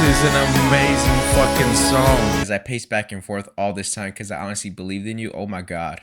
is an amazing fucking song. As I pace back and forth all this time because I honestly believed in you. Oh my god.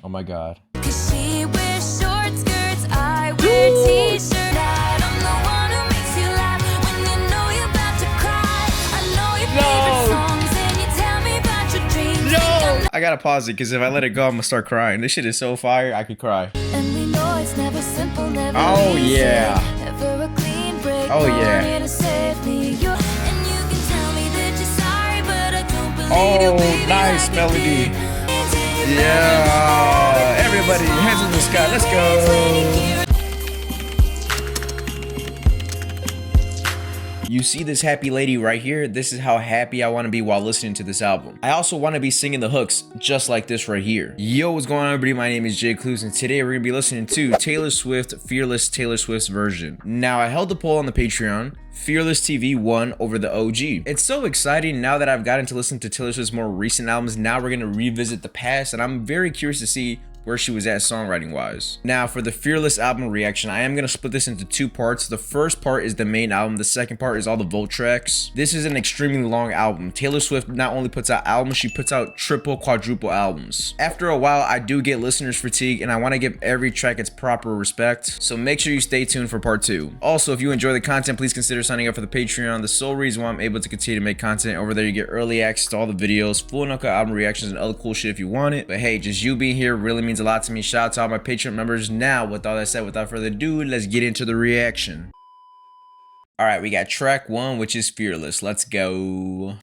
Oh my god. Cause she wears short skirts, I wear t-shirt. I'm the one who makes you laugh when you know you're about to cry. I know your favorite songs and you tell me about your dreams. No! I gotta pause it because if I let it go, I'm gonna start crying. This shit is so fire, I could cry. And we know it's never simple, never Oh easy. yeah. Never a clean break. Oh yeah. Here to save me. And you can tell me that you're sorry, but I don't believe you, Oh, baby, nice like melody. you did. Yeah. Everybody, hands in the sky. Let's go. You see this happy lady right here? This is how happy I want to be while listening to this album. I also want to be singing the hooks just like this right here. Yo, what's going on, everybody? My name is Jay Clues, and today we're going to be listening to Taylor Swift, Fearless Taylor Swift's version. Now, I held the poll on the Patreon. Fearless TV won over the OG. It's so exciting now that I've gotten to listen to Taylor Swift's more recent albums. Now we're going to revisit the past, and I'm very curious to see where she was at songwriting wise. Now for the Fearless album reaction, I am going to split this into two parts. The first part is the main album. The second part is all the Volt tracks. This is an extremely long album. Taylor Swift not only puts out albums, she puts out triple, quadruple albums. After a while, I do get listener's fatigue and I want to give every track its proper respect. So make sure you stay tuned for part 2. Also, if you enjoy the content, please consider signing up for the Patreon. The sole reason why I'm able to continue to make content over there. You get early access to all the videos, full and uncut album reactions, and other cool shit if you want it. But hey, just you being here really means a lot to me. Shout out to all my Patreon members. Now, with all that said, without further ado, let's get into the reaction. All right, we got track 1, which is Fearless. Let's go.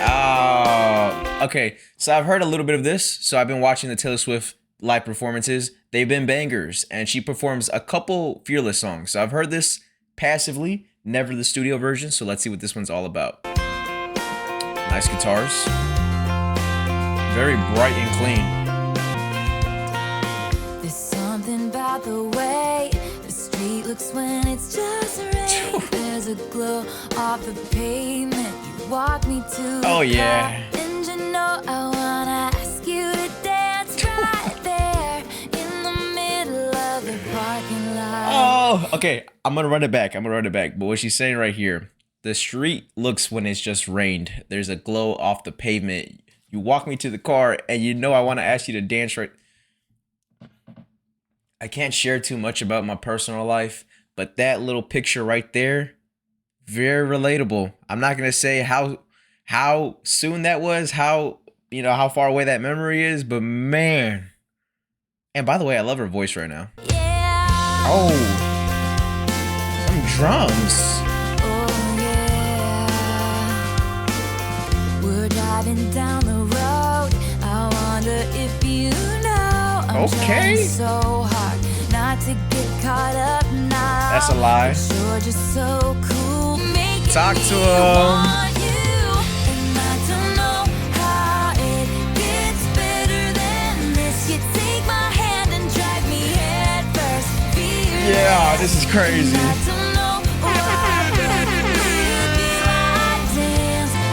Oh, okay. So I've heard a little bit of this. So I've been watching the Taylor Swift live performances. They've been bangers, and she performs a couple Fearless songs. So I've heard this passively, never the studio version. So let's see what this one's all about. Nice guitars. Very bright and clean. There's something about the way the street looks when it's just rain. There's a glow off the pavement. You walk me to oh yeah. And you know I wanna ask you to dance right there in the middle of the parking lot. Oh, okay. I'm gonna run it back. But what she's saying right here, the street looks when it's just rained. There's a glow off the pavement. You walk me to the car, and you know I want to ask you to dance right. I can't share too much about my personal life, but that little picture right there, very relatable. I'm not gonna say how soon that was, how far away that memory is, but man. And by the way, I love her voice right now. Yeah. Oh, some drums. Oh yeah. We're driving down the road. I wonder if you know I'm trying so hard not to get caught up now. That's a lie. You're just so cool. Talk to him. Yeah, this is crazy.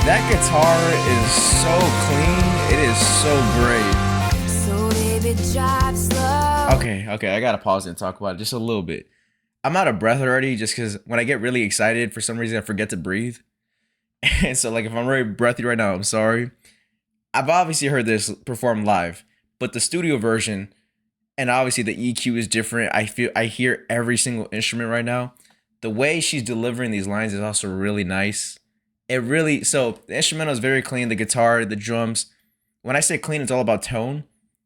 That guitar is so clean. It is so great. So baby, drive slow. Okay, I gotta pause and talk about it just a little bit. I'm out of breath already just because when I get really excited, for some reason I forget to breathe. And so like if I'm very breathy right now, I'm sorry. I've obviously heard this performed live, but the studio version, and obviously the EQ is different. I hear every single instrument right now. The way she's delivering these lines is also really nice. So the instrumental is very clean. The guitar, the drums. When I say clean, it's all about tone,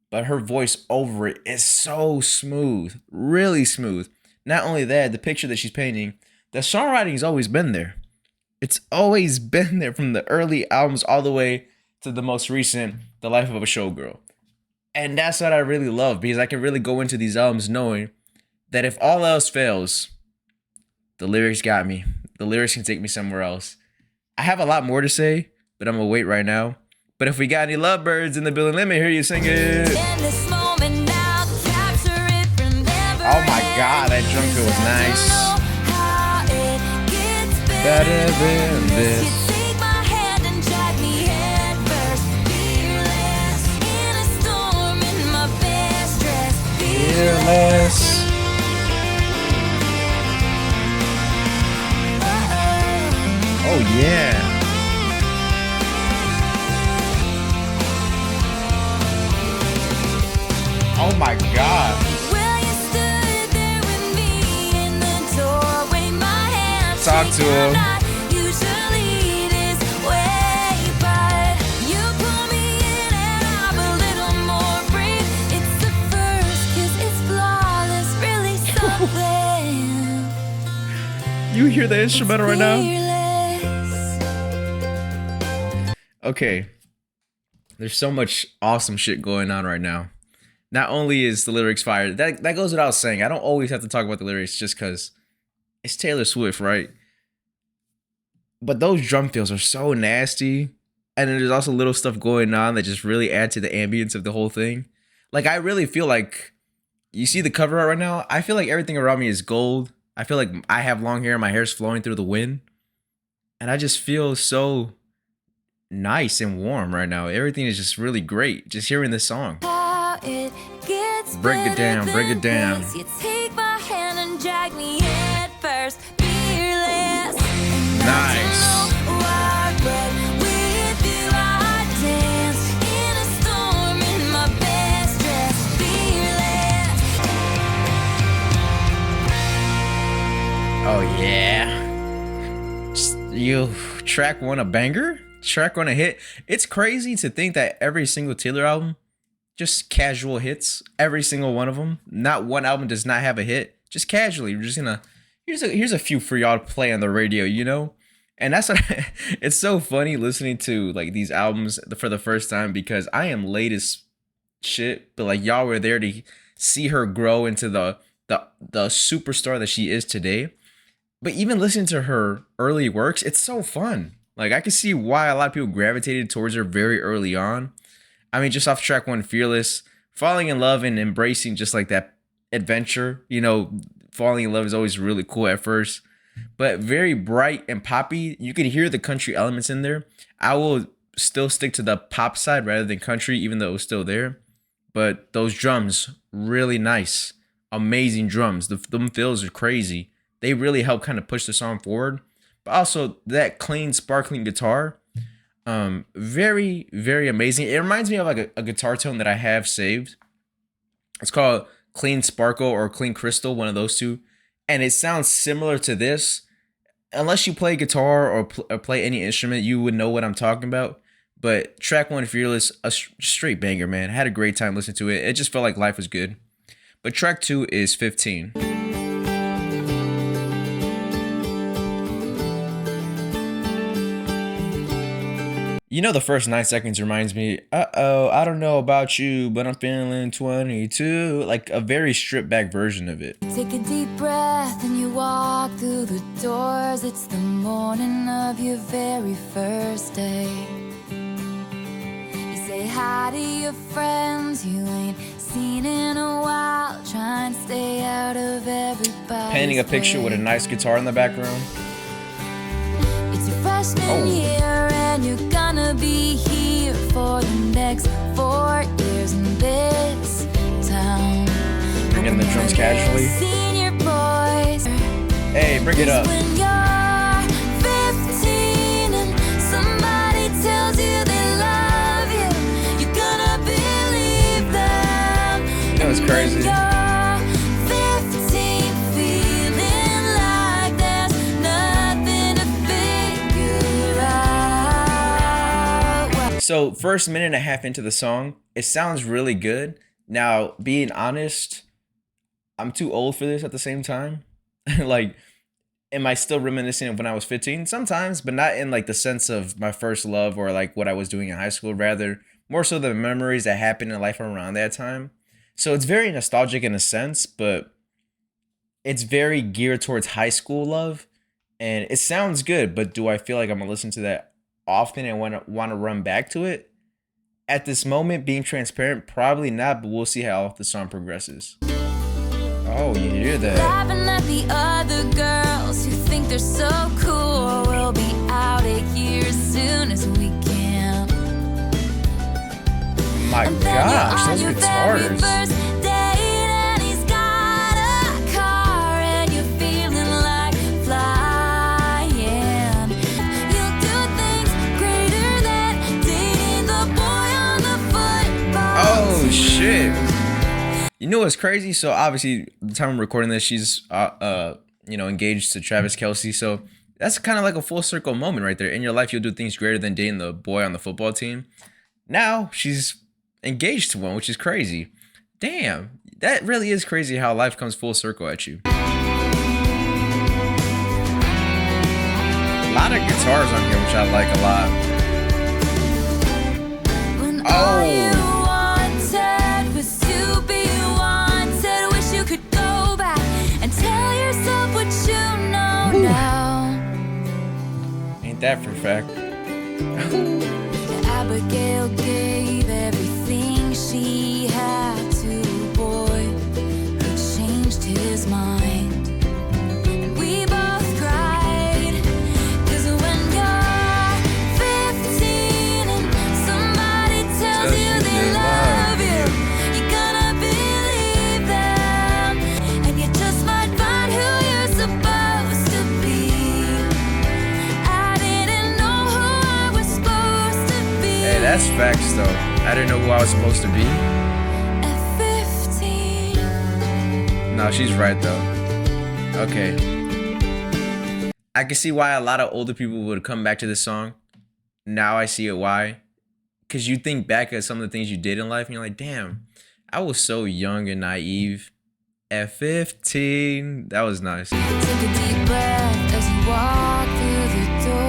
but her voice over it is so smooth, really smooth. Not only that, the picture that she's painting, the songwriting's always been there. It's always been there from the early albums all the way to the most recent, The Life of a Showgirl. And that's what I really love, because I can really go into these albums knowing that if all else fails, the lyrics got me. The lyrics can take me somewhere else. I have a lot more to say, but I'm gonna wait right now. But if we got any lovebirds in the building, let me hear you sing it. Oh my God, that drum fill was nice. Better than this. Fearless. talk to him. Usually this way, but you pull me in and I'm a little more free. It's the first kiss, it's flawless, really something. You hear the instrumental right now? Fearless. Okay. There's so much awesome shit going on right now. Not only is the lyrics fire, that goes without saying. I don't always have to talk about the lyrics just because it's Taylor Swift, right? But those drum fills are so nasty. And then there's also little stuff going on that just really add to the ambience of the whole thing. Like, I really feel like, you see the cover art right now? I feel like everything around me is gold. I feel like I have long hair and my hair's flowing through the wind. And I just feel so nice and warm right now. Everything is just really great. Just hearing this song. It gets Break it down, break it down. this. You take my hand and drag me head first. Fearless. And I Nice. don't know why, but with you I dance in a storm in my best dress. Fearless. Oh yeah. Track one a banger? Track one a hit? It's crazy to think that every single Taylor album, just casual hits, every single one of them. Not one album does not have a hit. Just casually, we're just gonna here's a few for y'all to play on the radio, you know. And that's what it's so funny listening to like these albums for the first time because I am late as shit, but like y'all were there to see her grow into the superstar that she is today. But even listening to her early works, it's so fun. Like I can see why a lot of people gravitated towards her very early on. I mean, just off track one, Fearless, falling in love and embracing just like that adventure. You know, falling in love is always really cool at first, but very bright and poppy. You can hear the country elements in there. I will still stick to the pop side rather than country, even though it was still there. But those drums, really nice, amazing drums. Them fills are crazy. They really help kind of push the song forward. But also that clean, sparkling guitar. Very, very amazing. It reminds me of like a guitar tone that I have saved. It's called Clean Sparkle or Clean Crystal, one of those two. And it sounds similar to this. Unless you play guitar or play any instrument, you would know what I'm talking about. But track one, Fearless, a straight banger, man. I had a great time listening to it. It just felt like life was good. But track two is 15. You know, the first 9 seconds reminds me, uh-oh, I don't know about you, but I'm feeling 22. Like a very stripped back version of it. Take a deep breath and you walk through the doors. It's the morning of your very first day. You say hi to your friends you ain't seen in a while. Try and stay out of everybody's Painting a picture with a nice guitar in the background. It's your freshman year and you're gonna be here for the next 4 years in this town. Bring in the drums casually. Senior boys. Hey, bring it up. When you're 15 and somebody tells you they love you, you're gonna believe them. You know, it's crazy. When you're 15, feeling like there's nothing to figure out. So, first minute and a half into the song, it sounds really good. Now, being honest, I'm too old for this at the same time. Like, am I still reminiscing of when I was 15? Sometimes, but not in like the sense of my first love or like what I was doing in high school. Rather, more so the memories that happened in life around that time. So it's very nostalgic in a sense, but it's very geared towards high school love. And it sounds good, but do I feel like I'm gonna listen to that often and want to run back to it? At this moment, being transparent, probably not, but we'll see how the song progresses. Oh, you hear that? Laughing at the other girls who think they're so cool. We'll be out of here as soon as we can. My And then gosh, you're on those your very guitars. first date and he's got a car and you're feeling like flying. You'll do things greater than dating the boy on the football Oh team. shit. You know what's crazy? So obviously, the time I'm recording this, she's engaged to Travis Kelce. So That's kind of like a full circle moment right there. In your life, you'll do things greater than dating the boy on the football team. Now she's engaged to one, which is crazy. Damn, that really is crazy how life comes full circle at you. A lot of guitars on here, which I like a lot. When all you wanted was to be wanted, wish you could go back and tell yourself what you know now. Ain't that for a fact? Abigail gave everything she had to a boy who changed his mind. And we both cried, 'cause when you're 15 and somebody tells you they love you, you're gonna believe them, and you just might find who you're supposed to be. I didn't know who I was supposed to be. Hey, that's facts though. I didn't know who I was supposed to be. At 15. No, she's right though. Okay. I can see why a lot of older people would come back to this song. Now I see it why. Because you think back at some of the things you did in life and you're like, damn, I was so young and naive. At 15, that was nice. Take a deep breath as you walk through the doors.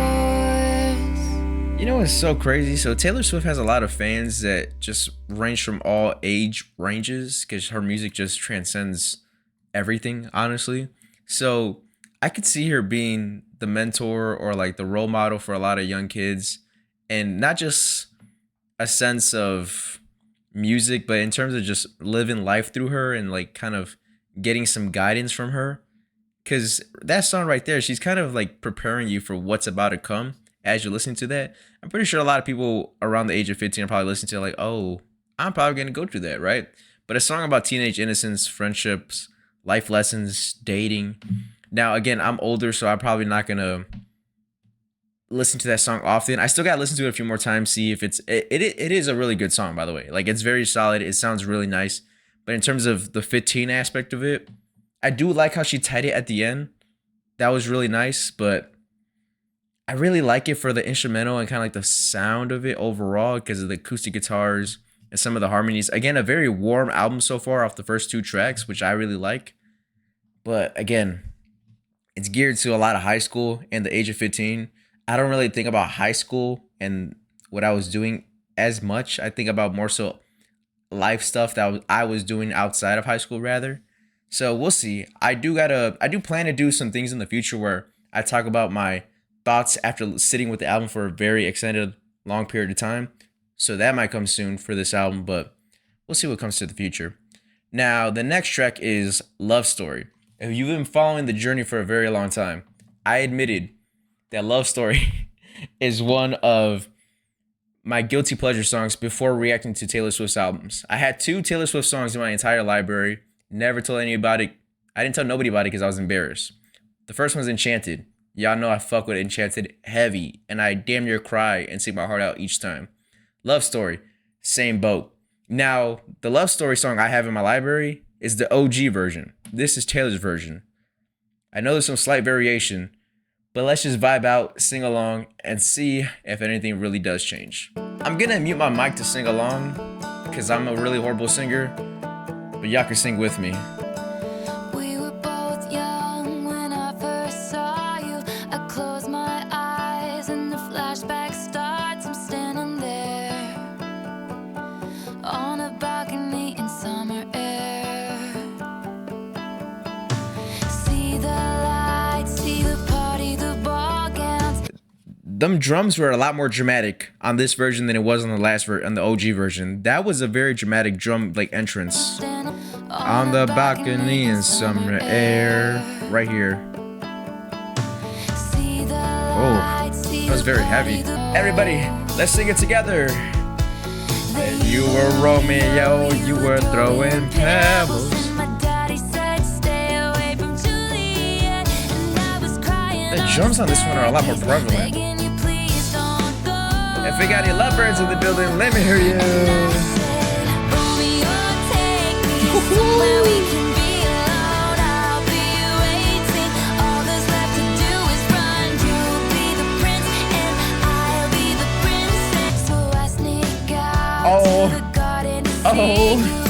You know what's so crazy? So Taylor Swift has a lot of fans that just range from all age ranges because her music just transcends everything, honestly. So I could see her being the mentor or like the role model for a lot of young kids, and not just a sense of music, but in terms of just living life through her and like kind of getting some guidance from her. Because that song right there, she's kind of like preparing you for what's about to come as you're listening to that. I'm pretty sure a lot of people around the age of 15 are probably listening to it like, oh, I'm probably going to go through that, right? But a song about teenage innocence, friendships, life lessons, dating. Now, again, I'm older, so I'm probably not going to listen to that song often. I still got to listen to it a few more times, see if it is a really good song, by the way. Like, it's very solid. It sounds really nice. But in terms of the 15 aspect of it, I do like how she tied it at the end. That was really nice, but I really like it for the instrumental and kind of like the sound of it overall because of the acoustic guitars and some of the harmonies. Again, a very warm album so far off the first two tracks, which I really like. But again, it's geared to a lot of high school and the age of 15. I don't really think about high school and what I was doing as much. I think about more so life stuff that I was doing outside of high school rather. So we'll see. I do plan to do some things in the future where I talk about my thoughts after sitting with the album for a very extended long period of time. So that might come soon for this album, but we'll see what comes to the future. Now, the next track is Love Story. If you've been following the journey for a very long time, I admitted that Love Story is one of my guilty pleasure songs before reacting to Taylor Swift's albums. I had 2 Taylor Swift songs in my entire library. Never told anybody. I didn't tell nobody about it because I was embarrassed. The first one's Enchanted. Y'all know I fuck with Enchanted heavy, and I damn near cry and sing my heart out each time. Love Story, same boat. Now, the Love Story song I have in my library is the OG version. This is Taylor's version. I know there's some slight variation, but let's just vibe out, sing along, and see if anything really does change. I'm gonna mute my mic to sing along because I'm a really horrible singer, but y'all can sing with me. We were both young when I first saw you. I close my eyes and the flashback starts. I'm standing there on a balcony in summer air. See the lights, see the party, the ball gowns. Them drums were a lot more dramatic on this version than it was on the on the OG version. That was a very dramatic drum like entrance. On the balcony in summer air. Right here. Oh, that was very heavy. Everybody, let's sing it together. And you were Romeo, you were throwing pebbles. The drums on this one are a lot more prevalent. If we got any lovebirds in the building, let me hear you. Oh. to the garden to Oh. see you.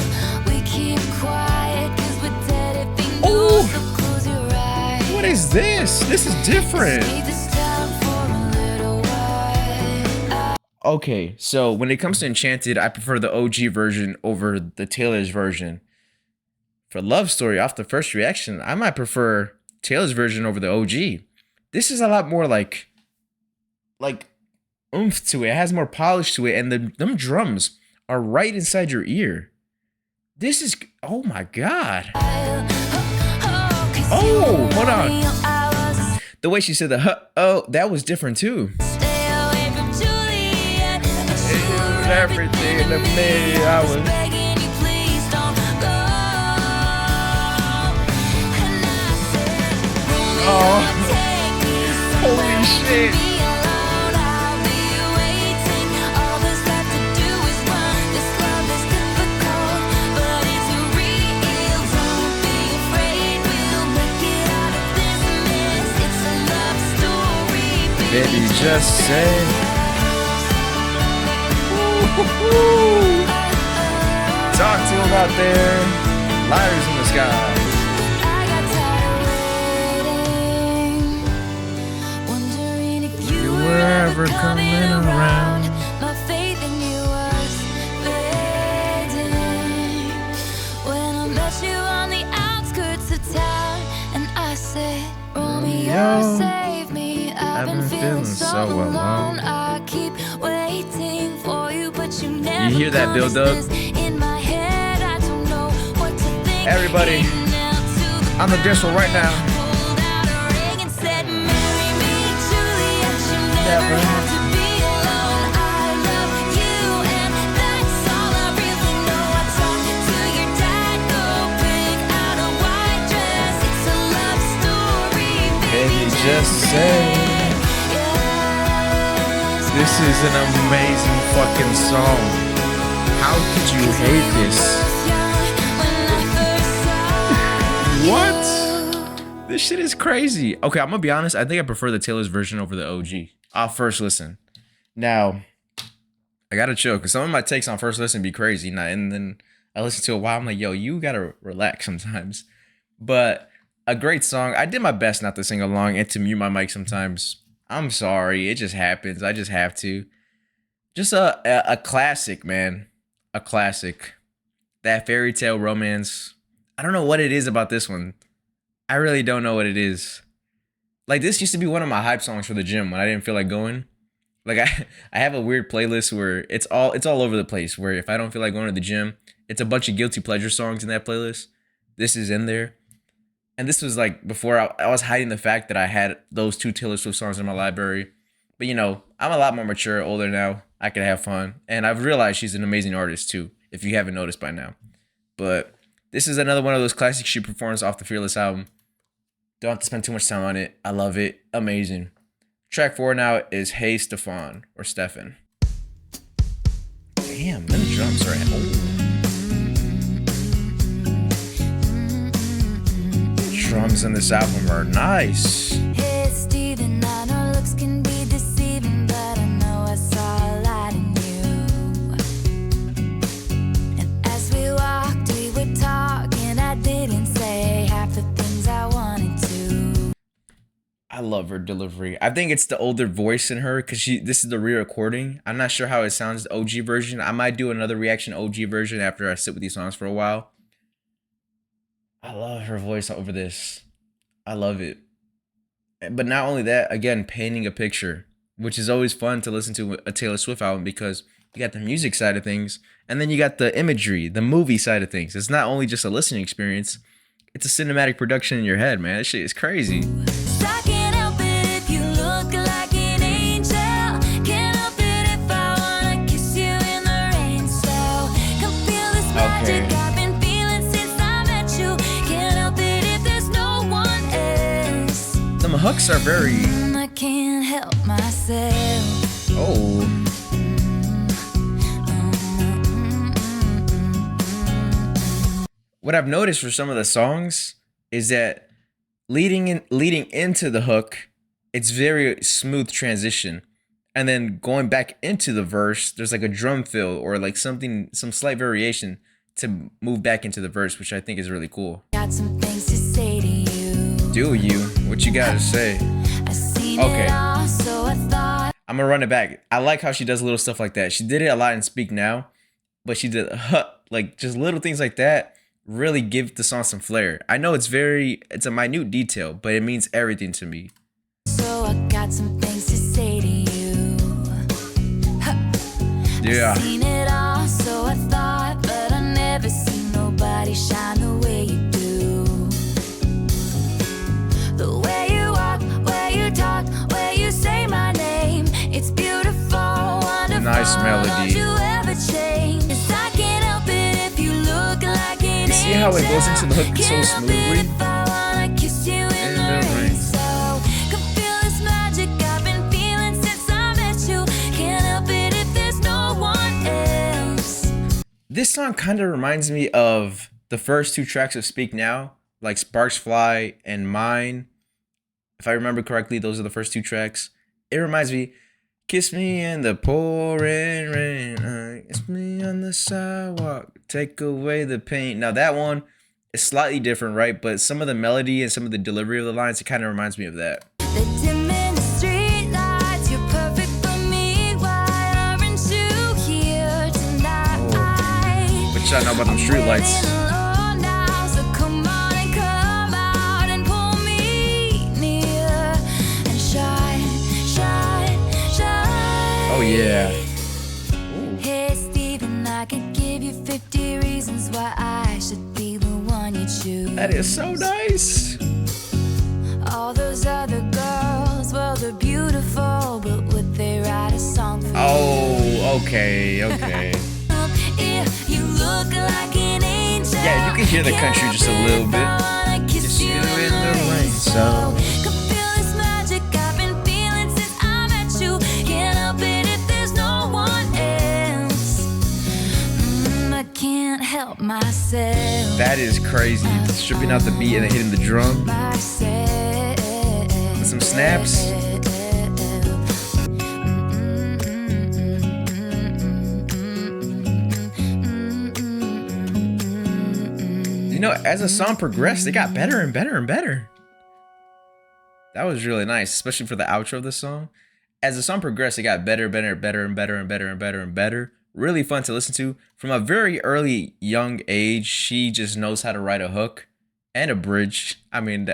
We keep quiet 'cause we're dead if we know, Oh. so close your eyes. What is this? This is different. Escape this town for a little while. Okay, so when it comes to Enchanted, I prefer the OG version over the Taylor's version. For Love Story, off the first reaction, I might prefer Taylor's version over the OG. This is a lot more like oomph to it. It has more polish to it, and them drums are right inside your ear. This is, oh my god. Oh, hold on. The way she said the huh, oh, that was different too. Everything to me, I was. Oh, holy shit. Baby, just say. Ooh. Talk to him out there. Liars in the sky. Ever coming around. My faith in you was fading when I met you on the outskirts of town, and I said, Romeo, save me. I've been feeling so alone. I keep waiting for you, but you never. You hear that build up? In my head, I don't know what to think. Everybody, on the dance floor right now. Never have to be alone. I love you, and that's all I really know. I talk to your dad, go pick out a white dress. It's a love story, baby, just say. Yes. This is an amazing fucking song. How could you hate this? What? This shit is crazy. Okay, I'm gonna be honest. I think I prefer the Taylor's version over the OG. I'll first listen. Now, I gotta chill because some of my takes on first listen be crazy. And then I listen to it a while. I'm like, yo, you gotta relax sometimes. But a great song. I did my best not to sing along and to mute my mic sometimes. I'm sorry. It just happens. I just have to. Just a classic, man. A classic. That fairy tale romance. I don't know what it is about this one. I really don't know what it is. Like, this used to be one of my hype songs for the gym when I didn't feel like going. Like, I have a weird playlist where it's all over the place. Where if I don't feel like going to the gym, it's a bunch of guilty pleasure songs in that playlist. This is in there. And this was like before I was hiding the fact that I had those two Taylor Swift songs in my library. But you know, I'm a lot more mature, older now. I can have fun. And I've realized she's an amazing artist too, if you haven't noticed by now. But this is another one of those classics she performs off the Fearless album. Don't have to spend too much time on it. I love it. Amazing. Track 4 now is Hey Stefan or Stefan. Damn, them drums are drums in this album are nice. Hey Steven, I know looks can be deceiving, but I know I saw a light in you. And as we walked, we were talking. I didn't say half the things I wanted to. I love her delivery. I think it's the older voice in her because this is the re-recording. I'm not sure how it sounds the OG version. I might do another reaction OG version after I sit with these songs for a while. I love her voice over this. I love it. But not only that, again, painting a picture, which is always fun to listen to a Taylor Swift album because you got the music side of things and then you got the imagery, the movie side of things. It's not only just a listening experience, it's a cinematic production in your head, man. That shit is crazy. I can't help it if you look like an angel. Can't help it if I wanna kiss you in the rain. So come feel this magic I've been feeling since I met you. Can't help it if there's no one else. Them hooks are very... I can't help myself. Oh. What I've noticed for some of the songs is that leading into the hook, it's very smooth transition. and then going back into the verse, there's like a drum fill or like something, some slight variation to move back into the verse, which I think is really cool. Got some things to say to you. Do you? What you gotta say? I seen Okay. it all, so I thought. I'm gonna run it back. I like how she does little stuff like that. She did it a lot in Speak Now, but she did like just little things like that really give the song some flair. I know it's a minute detail, but it means everything to me. So I got some things to say to you. Yeah. I seen it all, so I thought, but I never seen nobody shine the way you do. The way you walk, way you talk, way you say my name, it's beautiful, wonderful. Nice melody. Don't you ever change? 'Cause I can't help it if you look like an You see how it goes into the hook so Can't help it smoothly? if I wanna kiss you in the rain. So can feel this magic I've been feeling since I met you. Can't help it if there's no one else. This song kind of reminds me of the first two tracks of Speak Now, like Sparks Fly and Mine. If I remember correctly, those are the first two tracks. It reminds me, kiss me in the pouring rain, kiss me on the sidewalk, take away the pain. Now that one is slightly different, right? But some of the melody and some of the delivery of the lines, it kind of reminds me of that. The dim in the street lights, you're perfect for me. Why aren't you here tonight? But y'all know about them street lights. Living alone now, so come on and come out and pull me near and shine, shine, shine. Oh yeah. Hey Steven, I could give you 50 reasons why I should be the one you choose. That is so nice. All those other girls, well, they're beautiful, but would they write a song for Oh, okay. If you look like an angel. Yeah, you can hear the country just a little bit. Kiss you in the rain, so. Can feel this magic I've been feeling since I met you. Can't help it if there's no one else. I can't help myself. That is crazy. Stripping out the beat and then hitting the drum. Myself. With some snaps. You know, as the song progressed, it got better and better and better. That was really nice, especially for the outro of the song. As the song progressed, it got better, better, better, and better, and better, and better, and better. Really fun to listen to. From a very early, young age, she just knows how to write a hook and a bridge. I mean,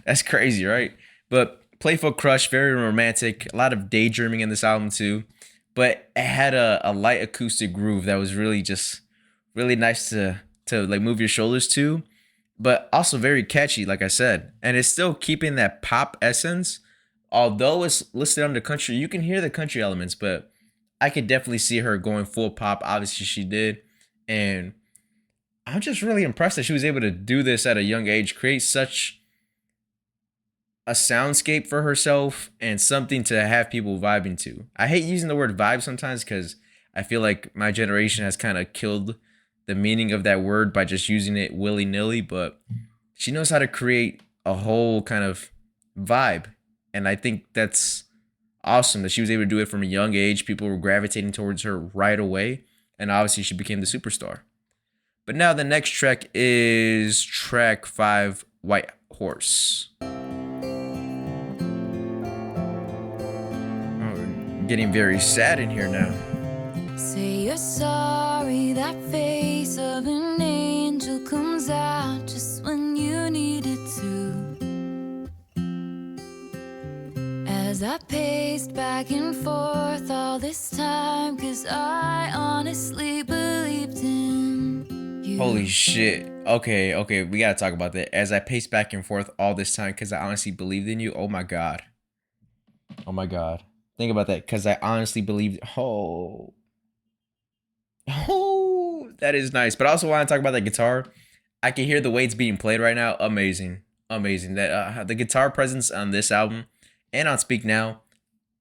that's crazy, right? But Playful Crush, very romantic. A lot of daydreaming in this album too. But it had a light acoustic groove that was really just really nice to like move your shoulders to, but also very catchy, like I said. And it's still keeping that pop essence. Although it's listed under country, you can hear the country elements, but I could definitely see her going full pop. Obviously she did. And I'm just really impressed that she was able to do this at a young age, create such a soundscape for herself and something to have people vibing to. I hate using the word vibe sometimes because I feel like my generation has kind of killed the meaning of that word by just using it willy-nilly, but she knows how to create a whole kind of vibe. And I think that's awesome that she was able to do it from a young age. People were gravitating towards her right away. And obviously she became the superstar. But now the next track is track 5, White Horse. Oh, we're getting very sad in here now. Say you're sorry, that face of an angel comes out just when you need it to. As I paced back and forth all this time, 'cause I honestly believed in you. Holy shit. Okay, we gotta talk about that. As I paced back and forth all this time because I honestly believed in you. Oh my god. Think about that. Because I honestly believed. Oh, that is nice. But I also want to talk about that guitar. I can hear the way it's being played right now. Amazing. That the guitar presence on this album and on Speak Now,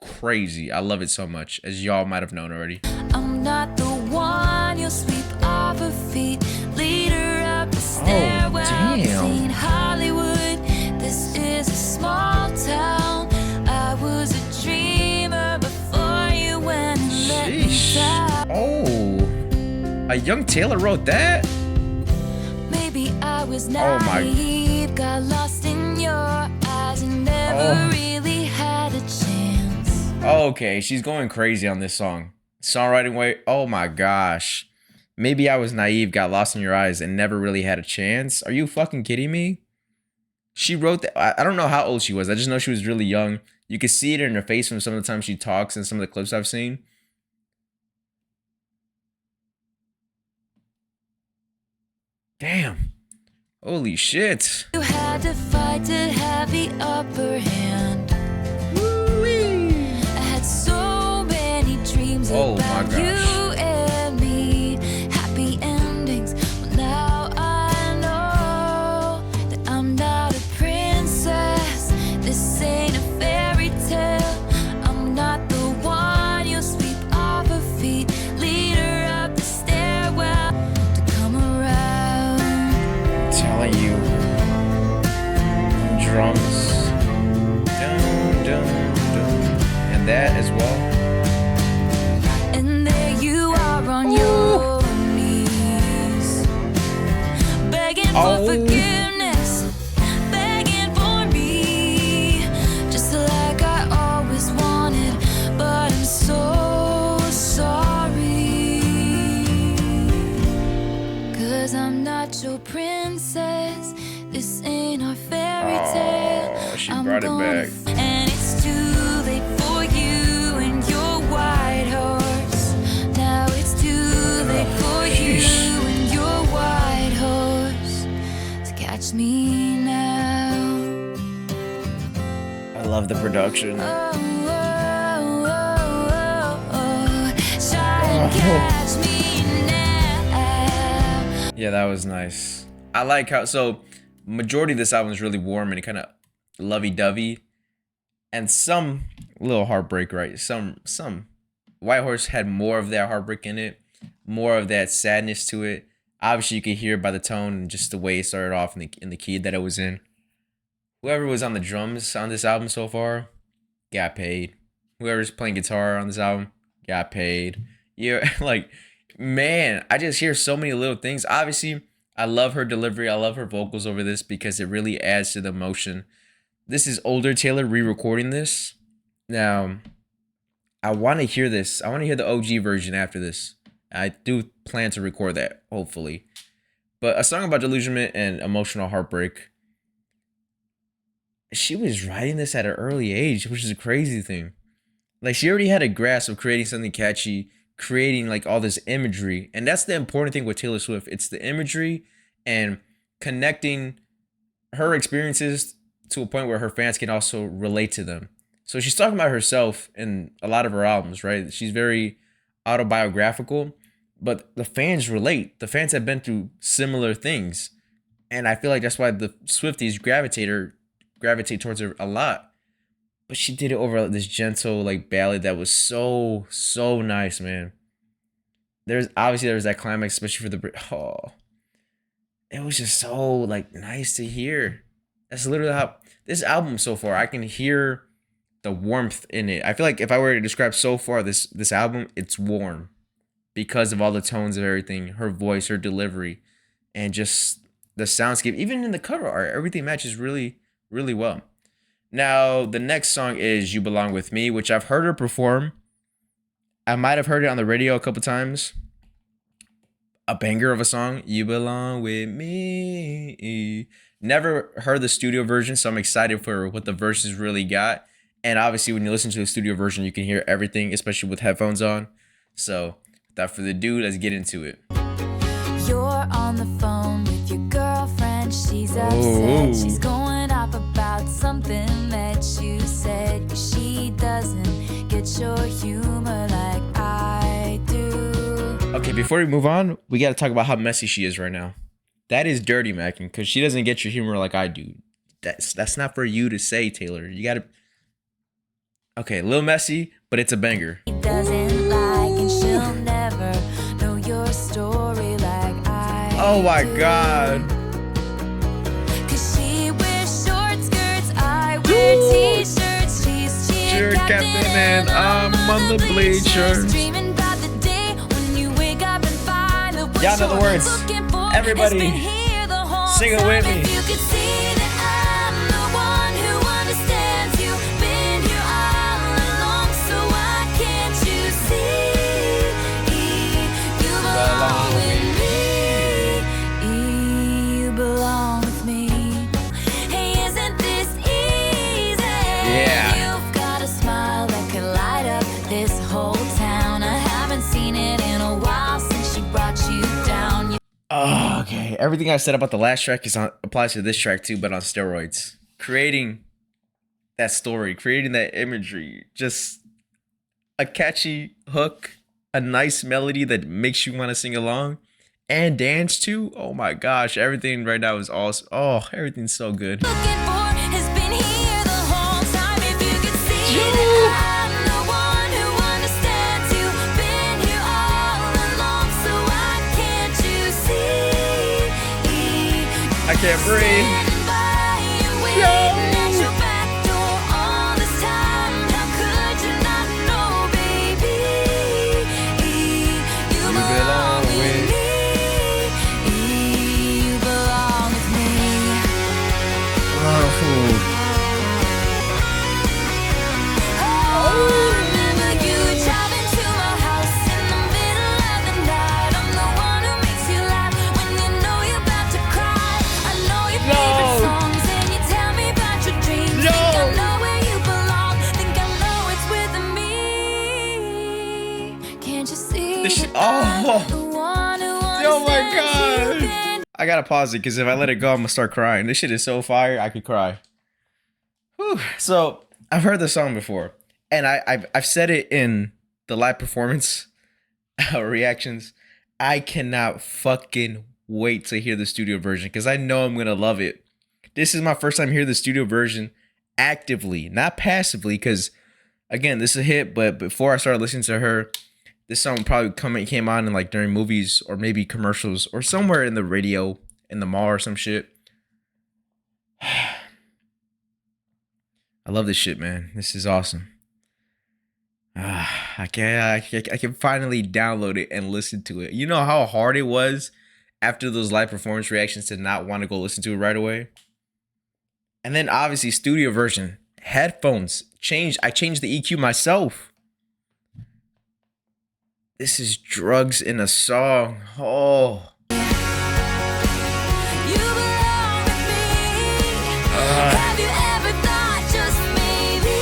crazy. I love it so much, as y'all might have known already. I'm not the one you'll sweep off her feet, lead her up the stairwell between Hollywood. This is a small town. I was a dreamer before me Sheesh. down. Oh, a young Taylor wrote that? Maybe I was Oh my. naive, got lost in your eyes and never really had a chance. Okay, she's going crazy on this song. Songwriting way. Oh my gosh. Maybe I was naive, got lost in your eyes, and never really had a chance. Are you fucking kidding me? She wrote that. I don't know how old she was. I just know she was really young. You can see it in her face from some of the time she talks and some of the clips I've seen. Damn. Holy shit. You had to fight to have the upper hand. I had so many dreams Oh my about gosh. you and me. Happy endings. But now I know that I'm not a princess. This ain't a fairy tale. I'm not the one you'll sweep off her feet. Lead her up the stairwell to come around. Telling you. Drums. Dun, dun, dun. And that as well. And there you are on your knees, begging Oh. for forgiveness, begging for me, just like I always wanted, but I'm so sorry, 'cause I'm not your princess, this ain't our fairy tale. Oh, she I'm brought it gonna back. and it's too late for you and your white horse. Now it's too late for you sheesh. and your white horse to catch me now. I love the production. Oh, oh, oh, oh, oh. Try and catch me now. Yeah, that was nice. I like how, so majority of this album is really warm and kind of lovey-dovey, and some little heartbreak, right? Some White Horse had more of that heartbreak in it, more of that sadness to it. Obviously, you could hear it by the tone and just the way it started off in the key that it was in. Whoever was on the drums on this album so far got paid. Whoever's playing guitar on this album got paid. Yeah, like, man, I just hear so many little things. Obviously, I love her delivery. I love her vocals over this because it really adds to the emotion. This is older Taylor re-recording this. Now, I want to hear this. I want to hear the OG version after this. I do plan to record that, hopefully. But a song about delusionment and emotional heartbreak. She was writing this at an early age, which is a crazy thing. Like, she already had a grasp of creating something catchy, creating like all this imagery. And that's the important thing with Taylor Swift. It's the imagery and connecting her experiences to a point where her fans can also relate to them. So she's talking about herself in a lot of her albums, right? She's very autobiographical, but the fans relate. The fans have been through similar things. And I feel like that's why the Swifties gravitate towards her a lot. But she did it over this gentle like ballad that was so nice, man. There was that climax, especially for the it was just so like nice to hear. That's literally how this album so far, I can hear the warmth in it. I feel like if I were to describe so far this album, it's warm because of all the tones of everything, her voice, her delivery, and just the soundscape. Even in the cover art, everything matches really well. Now, the next song is You Belong With Me, which I've heard her perform. I might have heard it on the radio a couple times. A banger of a song. You Belong With Me. Never heard the studio version, so I'm excited for what the verses really got. And obviously, when you listen to the studio version, you can hear everything, especially with headphones on. So, without further ado, let's get into it. You're on the phone with your girlfriend. She's upset. Ooh. She's going up about something that you said. She doesn't get your humor like I do. Okay, before we move on, we got to talk about how messy she is right now. That is dirty macking, because she doesn't get your humor like I do. That's not for you to say, Taylor. You got to... Okay, a little messy, but it's a banger. She doesn't like and she'll never know your story like I Oh my do. God. 'Cause she wears short skirts, I wear t-shirts. She's cheer Cheer captain captain and I'm on the bleachers. Dreaming about what Y'all know the you're words. looking for. Everybody, It's been here the whole sing it with time. me. If you could see that I'm the one who understands you, been here all along, so why can't you see you belong with me? You belong with me. Hey, isn't this easy? Yeah. You've got a smile that could light up this whole town. I haven't seen it in a while since she brought you down. Oh, okay. Everything I said about the last track applies to this track too, but on steroids. Creating that story, creating that imagery, just a catchy hook, a nice melody that makes you want to sing along and dance to. Oh my gosh, everything right now is awesome. Oh, everything's so good. Looking for has been here the whole time. If you could see that I'm the one who understands you, been here all along, so why can't you see? I can't breathe. Standing by you, waiting at your back door all this time. How could you not know, baby? You belong with me. You belong with me. Remember you driving to my house in the middle of the night. I'm the one who makes you laugh when you know you're about to cry. I know your favorite songs and you tell me about your dreams. Think I know where you belong. Think I know it's with me. Can't you see This shit- that oh. I'm the one who Oh my understands you? god. I gotta pause it because if I let it go, I'm gonna start crying. This shit is so fire, I could cry. Whew. So I've heard the song before, and I've said it in the live performance reactions. I cannot fucking wait to hear the studio version because I know I'm gonna love it. This is my first time hearing the studio version actively, not passively, because again, this is a hit, but before I started listening to her, this song probably came on in like during movies or maybe commercials or somewhere in the radio in the mall or some shit. I love this shit, man. This is awesome. I can finally download it and listen to it. You know how hard it was after those live performance reactions to not want to go listen to it right away? And then obviously studio version, headphones, I changed the EQ myself. This is drugs in a song. Oh. You belong with me. Have you ever thought just maybe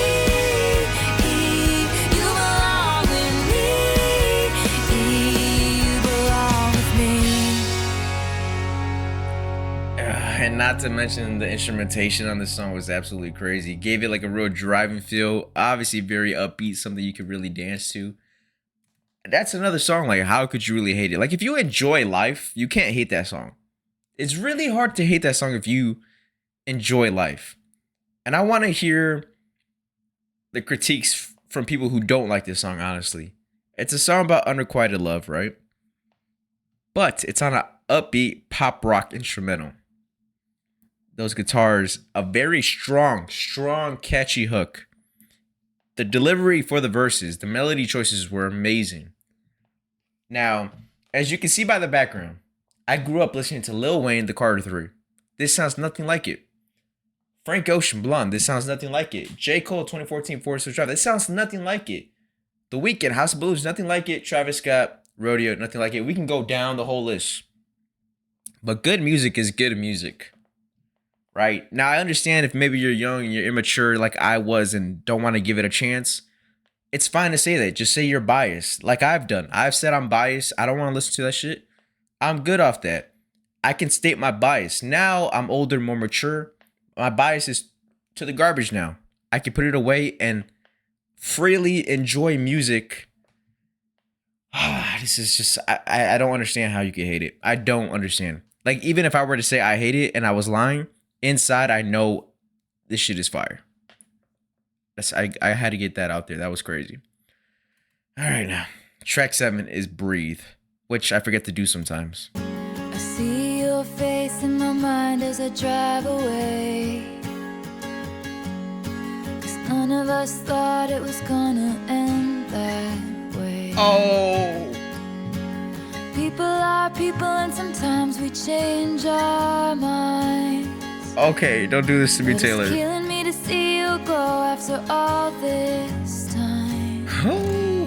you belong with me? You belong with me. And not to mention the instrumentation on this song was absolutely crazy. Gave it like a real driving feel. Obviously very upbeat, something you could really dance to. That's another song, like, how could you really hate it? Like, if you enjoy life, you can't hate that song. It's really hard to hate that song if you enjoy life. And I want to hear the critiques from people who don't like this song, honestly. It's a song about unrequited love, right? But it's on an upbeat pop rock instrumental. Those guitars, a very strong, catchy hook. The delivery for the verses, the melody choices were amazing. Now, as you can see by the background, I grew up listening to Lil Wayne, The Carter 3. This sounds nothing like it. Frank Ocean, Blonde. This sounds nothing like it. J. Cole, 2014, Forest Hills Drive. This sounds nothing like it. The Weeknd, House of Blues, nothing like it. Travis Scott, Rodeo, nothing like it. We can go down the whole list. But good music is good music. Right? Now, I understand if maybe you're young and you're immature like I was and don't want to give it a chance. It's fine to say that. Just say you're biased. Like I've done. I've said I'm biased. I don't want to listen to that shit. I'm good off that. I can state my bias. Now I'm older, more mature. My bias is to the garbage now. I can put it away and freely enjoy music. This is just, I don't understand how you can hate it. I don't understand. Like, even if I were to say I hate it and I was lying, inside I know this shit is fire. I had to get that out there. That was crazy. All right, now. Track 7 is Breathe, which I forget to do sometimes. I see your face in my mind as I drive away. 'Cause none of us thought it was gonna end that way. Oh. People are people, and sometimes we change our minds. Okay, don't do this to me, But Taylor. it's killing me to see you go after all this time. Oh.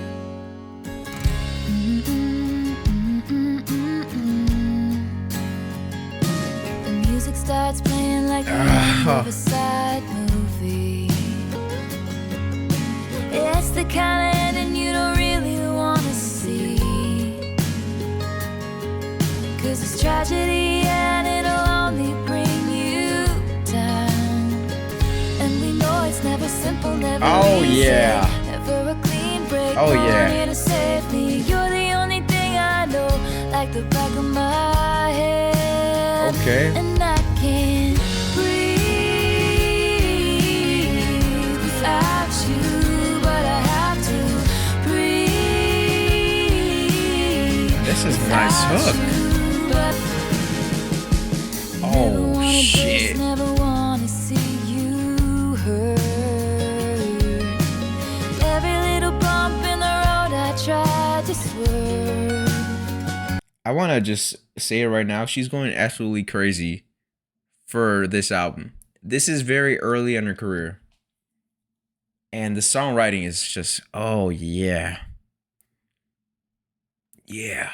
The music starts playing like the end of a sad movie. It's the kind of ending you don't really want to see. 'Cause it's tragedy and it'll only bring you down. And we know it's never simple, never Oh, easy, yeah. never a clean break. Oh, no yeah. one here to save me. You're the only thing I know, like the back of my head. Okay. And I can't breathe without you, but I have to breathe. This is a nice hook. Oh, shit. Never wanna see you hurt. Every little bump in the road I tried to swerve. I want to just say it right now. She's going absolutely crazy for this album. This is very early in her career. And the songwriting is just, oh, yeah. Yeah.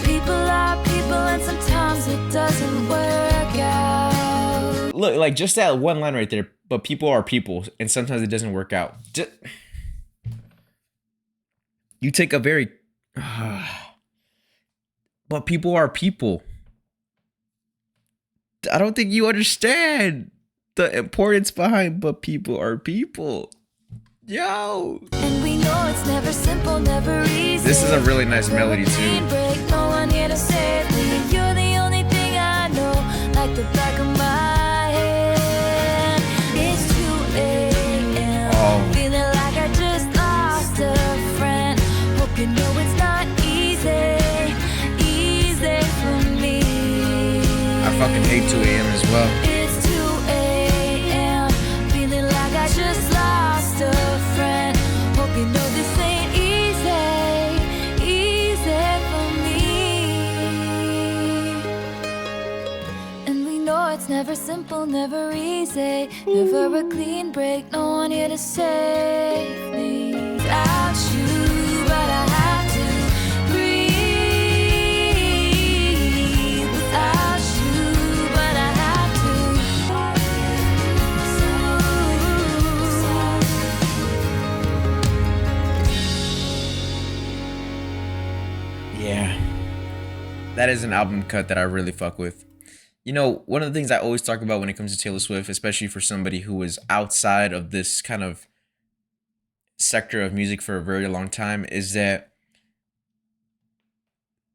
People are people, and sometimes it doesn't work out. Look, like just that one line right there. But people are people, and sometimes it doesn't work out. You take a very... but people are people. I don't think you understand the importance behind but people are people. Yo. And we know it's never simple, never easy. This is a really nice melody too. No one here to save me. You're the only thing I know, like the back of my head. It's 2 a.m. Oh. Feeling like I just lost a friend. Hope you know it's not easy for me. I fucking hate 2 a.m. as well. It's 2 a.m. Feeling like I just lost a friend. Hope you know this ain't easy for me. And we know it's never simple, never easy, never a clean break. No one here to save me without you, but I have to breathe without you, but I have to. Yeah. That is an album cut that I really fuck with. You know, one of the things I always talk about when it comes to Taylor Swift, especially for somebody who was outside of this kind of sector of music for a very long time, is that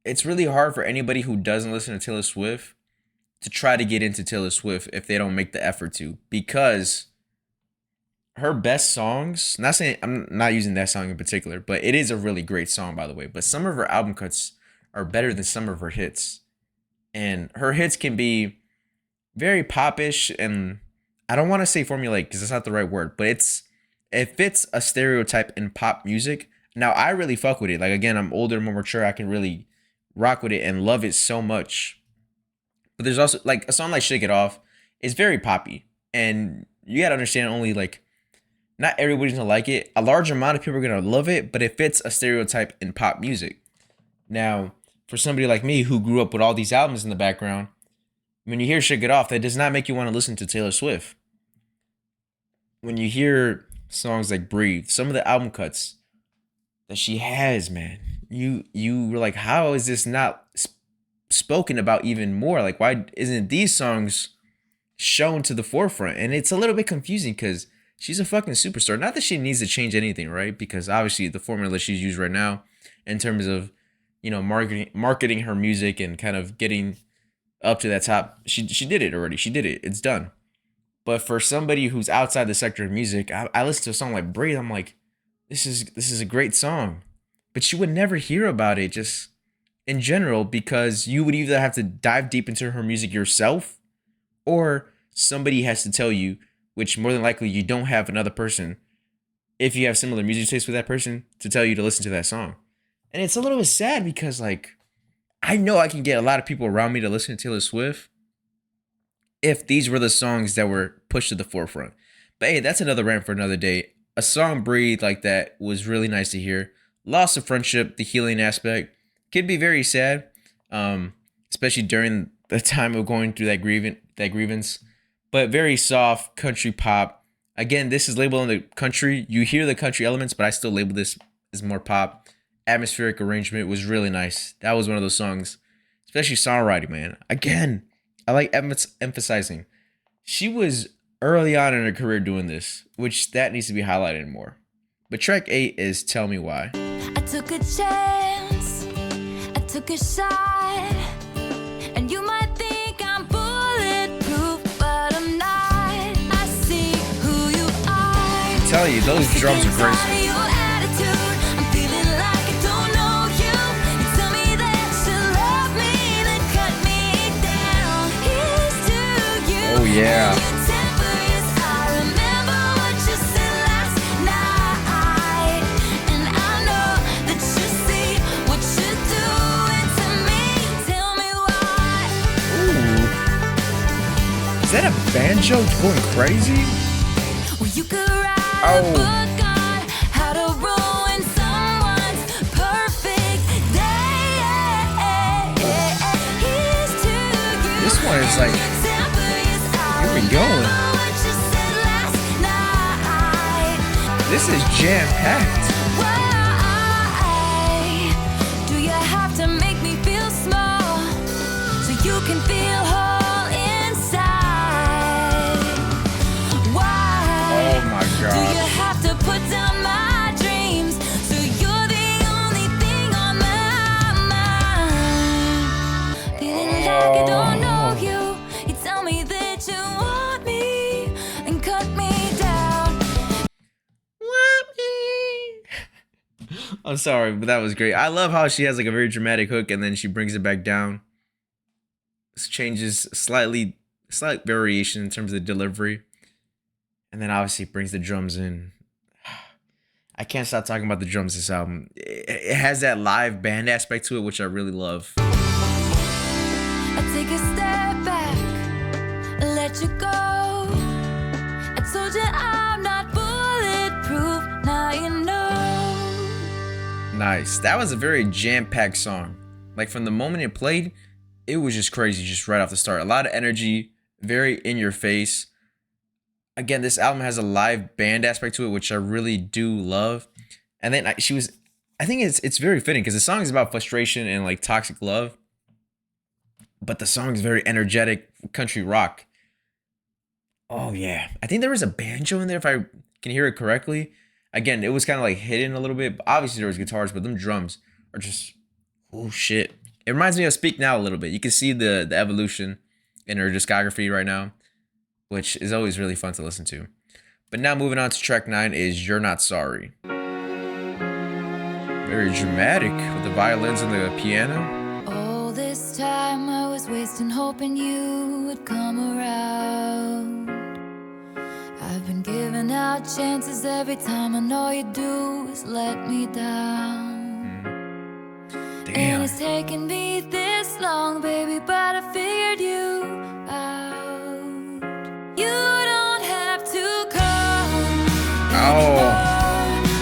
it's really hard for anybody who doesn't listen to Taylor Swift to try to get into Taylor Swift if they don't make the effort to, because her best songs, not saying I'm not using that song in particular, but it is a really great song, by the way, but some of her album cuts are better than some of her hits. And her hits can be very popish, and I don't want to say formulaic because that's not the right word, but it fits a stereotype in pop music. Now, I really fuck with it. Like, again, I'm older, more mature. I can really rock with it and love it so much. But there's also, like, a song like Shake It Off is very poppy. And you got to understand, only, like, not everybody's going to like it. A large amount of people are going to love it, but it fits a stereotype in pop music. Now, for somebody like me who grew up with all these albums in the background, when you hear Shake It Off, that does not make you want to listen to Taylor Swift. When you hear songs like Breathe, some of the album cuts that she has, man, you were like, how is this not spoken about even more? Like, why isn't these songs shown to the forefront? And it's a little bit confusing because she's a fucking superstar. Not that she needs to change anything, right? Because obviously the formula she's used right now in terms of, you know, marketing her music and kind of getting up to that top, she did it already. She did it. It's done. But for somebody who's outside the sector of music, I listen to a song like Breathe, I'm like, this is a great song. But you would never hear about it just in general, because you would either have to dive deep into her music yourself, or somebody has to tell you, which more than likely you don't have another person, if you have similar music taste with that person, to tell you to listen to that song. And it's a little bit sad because, like, I know I can get a lot of people around me to listen to Taylor Swift if these were the songs that were pushed to the forefront. But hey, that's another rant for another day. A song breathe like that was really nice to hear. Loss of friendship, the healing aspect, could be very sad, especially during the time of going through that grievance. But very soft country pop. Again, this is labeled in the country. You hear the country elements, but I still label this as more pop. Atmospheric arrangement was really nice. That was one of those songs, especially songwriting, man. Again, I like emphasizing she was early on in her career doing this, which that needs to be highlighted more. But track 8 is Tell Me Why. I took a chance, I took a shot, and you might think I'm bulletproof, but I'm not. I see who you are. I tell you, those drums are great. Oh yeah. Is that a banjo going crazy? Well, you could write a book on how to ruin someone's perfect day. This one is like, here we go. This is jam-packed. Why do you have to make me feel small so you can feel whole inside? Why Oh my do God. you have to put down my dreams so you're the only thing on my mind? Feeling like I don't know you. You tell me that you want me and cut me down. I'm sorry, but that was great. I love how she has like a very dramatic hook and then she brings it back down. This changes slight variation in terms of the delivery. And then obviously brings the drums in. I can't stop talking about the drums this album. It has that live band aspect to it, which I really love. I take a step back, let you go. I told you I'm not bulletproof, now you know. Nice. That was a very jam-packed song. Like from the moment it played, it was just crazy, just right off the start. A lot of energy, very in your face. Again, this album has a live band aspect to it, which I really do love. And then I think it's very fitting because the song is about frustration and like toxic love. But the song is very energetic country rock. Oh yeah. I think there was a banjo in there if I can hear it correctly. Again, it was kind of like hidden a little bit. Obviously there was guitars, but them drums are just, oh shit. It reminds me of Speak Now a little bit. You can see the evolution in her discography right now, which is always really fun to listen to. But now moving on to track 9 is You're Not Sorry. Very dramatic with the violins and the piano. All this time I was wasting hoping you would come around. I've been giving out chances every time, and all you do is let me down. And Damn. it's taken me this long, baby, but I figured you out. You don't have to come anymore.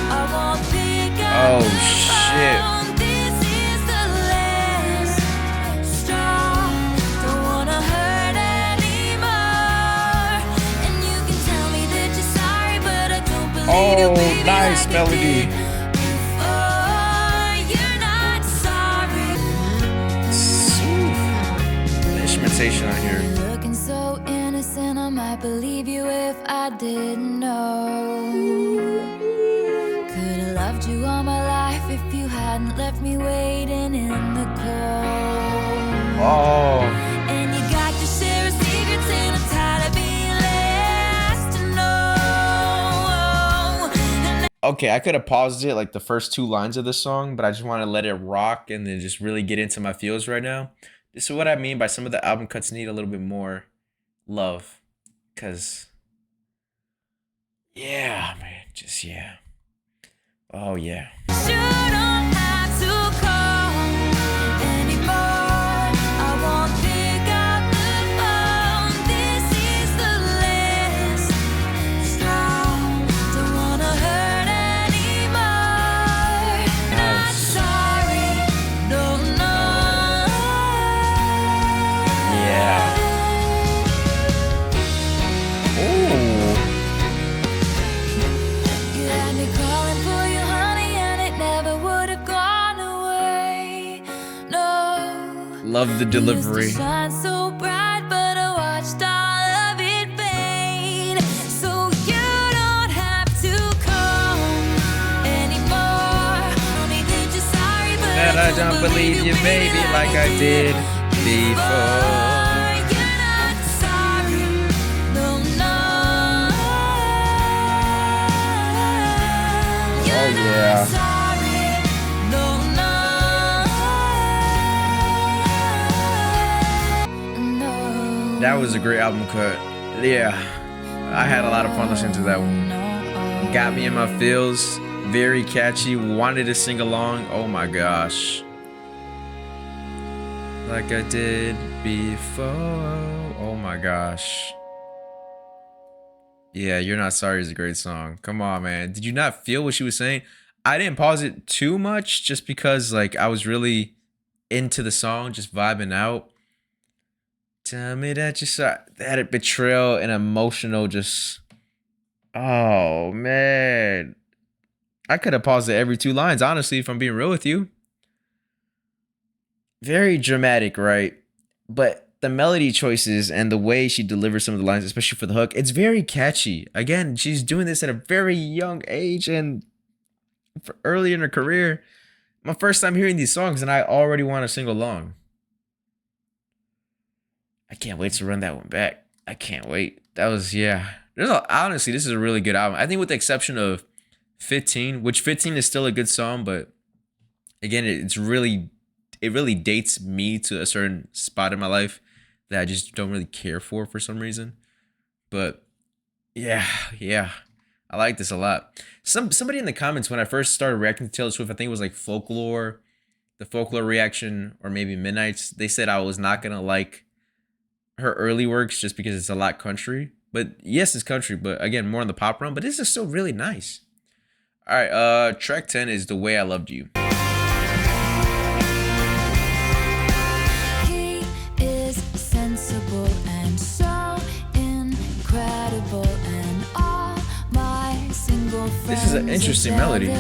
I won't pick up Oh, the shit. phone. This is the last straw. Don't wanna hurt anymore. And you can tell me that you're sorry, but I don't believe you, Oh, baby, nice like you melody. did before. You're not sorry. The instrumentation on here. You're looking so innocent, I might believe you if I didn't know. Could've loved you all my life if you hadn't left me waiting in the cold. Oh. And you got your share of secrets, and I'm tired of being last to know. And Okay, I could have paused it like the first 2 lines of the song, but I just want to let it rock and then just really get into my feels right now. This is what I mean by some of the album cuts need a little bit more love. Cause yeah, man, just yeah. Oh yeah. you don't have to Love the delivery. Used to shine so bright, but I watched all of it fade. So you don't have to come anymore. Tell me that you're sorry, but And I don't believe you, baby, like I did before. You're not sorry, no, no. You're Oh, yeah. not sorry, no, no. That was a great album cut. Yeah, I had a lot of fun listening to that one. Got me in my feels. Very catchy. Wanted to sing along. Oh my gosh. Like I did before. Oh my gosh. Yeah, You're Not Sorry is a great song. Come on, man. Did you not feel what she was saying? I didn't pause it too much just because like I was really into the song, just vibing out. Tell me that you saw that betrayal and emotional just oh man. I could have paused it every 2 lines, honestly, if I'm being real with you. Very dramatic, right? But the melody choices and the way she delivers some of the lines, especially for the hook, it's very catchy. Again, she's doing this at a very young age and for early in her career. My first time hearing these songs, and I already want to sing along. I can't wait to run that one back. I can't wait. That was yeah. Honestly, this is a really good album. I think with the exception of 15, which 15 is still a good song, but again, it really dates me to a certain spot in my life that I just don't really care for some reason. But yeah, I like this a lot. Somebody in the comments when I first started reacting to Taylor Swift, I think it was like Folklore, the Folklore reaction, or maybe Midnight's. They said I was not gonna like her early works just because it's a lot country. But yes, it's country, but again, more on the pop run. But this is still really nice. All right, track 10 is The Way I Loved You. He is sensible and so incredible, and all my single friends. This is an interesting melody. And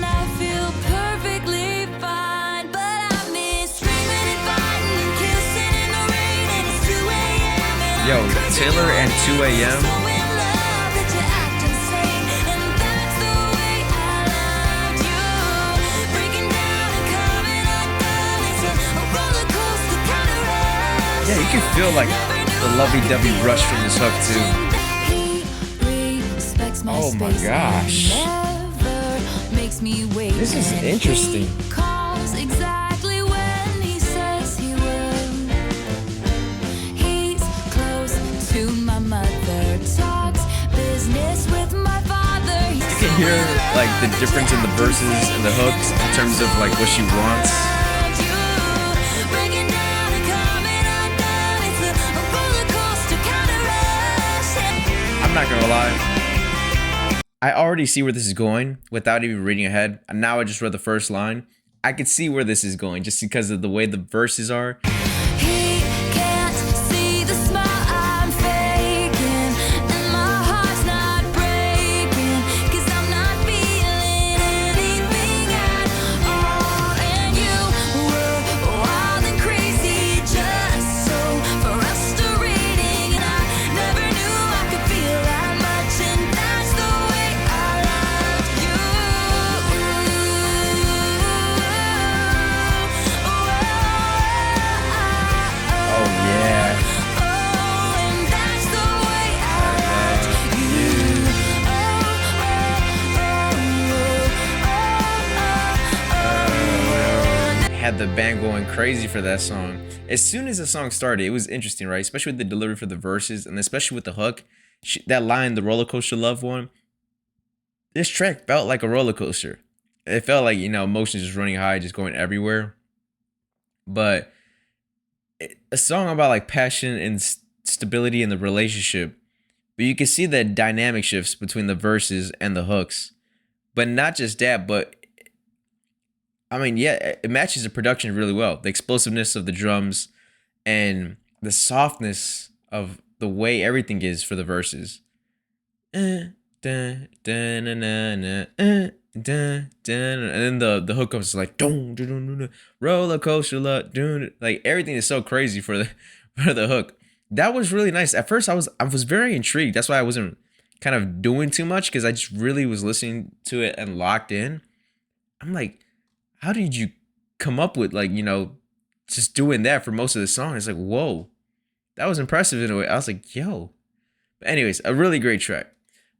I feel perfectly fine, but I miss screaming and fighting and kissing in the rain, and it's 2 a.m. and Yo, I'm crazy Taylor and over 2 you. a.m. So in love that you act insane, and that's the way I loved you. Breaking down and coming undone, it's a roller coaster kind of rush. Yeah, you can feel like the lovey-dovey rush from this hook too. Oh my gosh. This is interesting. Calls exactly when he says he will. He's close to my mother, talks business with my father. You can hear like the difference in the verses and the hooks in terms of like what she wants. I'm not gonna lie. I already see where this is going without even reading ahead. And now I just read the first line. I could see where this is going just because of the way the verses are. He can't see the smile I'm faking, and my heart's not breaking, 'cause I'm not feeling anything at all. And you were wild and crazy, just so frustrating, and I never knew I could feel that much, and that's the way I loved you. Oh yeah. Oh, and that's the way I loved you. Had the band going crazy for that song. As soon as the song started, it was interesting, right? Especially with the delivery for the verses and especially with the hook. That line, the roller coaster love one. This track felt like a roller coaster. It felt like, emotions just running high, just going everywhere. But a song about like passion and stability in the relationship. But you can see the dynamic shifts between the verses and the hooks. But not just that, but I mean, yeah, it matches the production really well. The explosiveness of the drums and the softness of the way everything is for the verses. dun, dun, and then the hook comes like dun, dun, dun, dun, dun, roller coaster, dun, like everything is so crazy for the for the hook. That was really nice. At first, I was very intrigued. That's why I wasn't kind of doing too much because I just really was listening to it and locked in. I'm like, how did you come up with like just doing that for most of the song? It's like, whoa, that was impressive in a way. I was like, yo. But anyways, a really great track.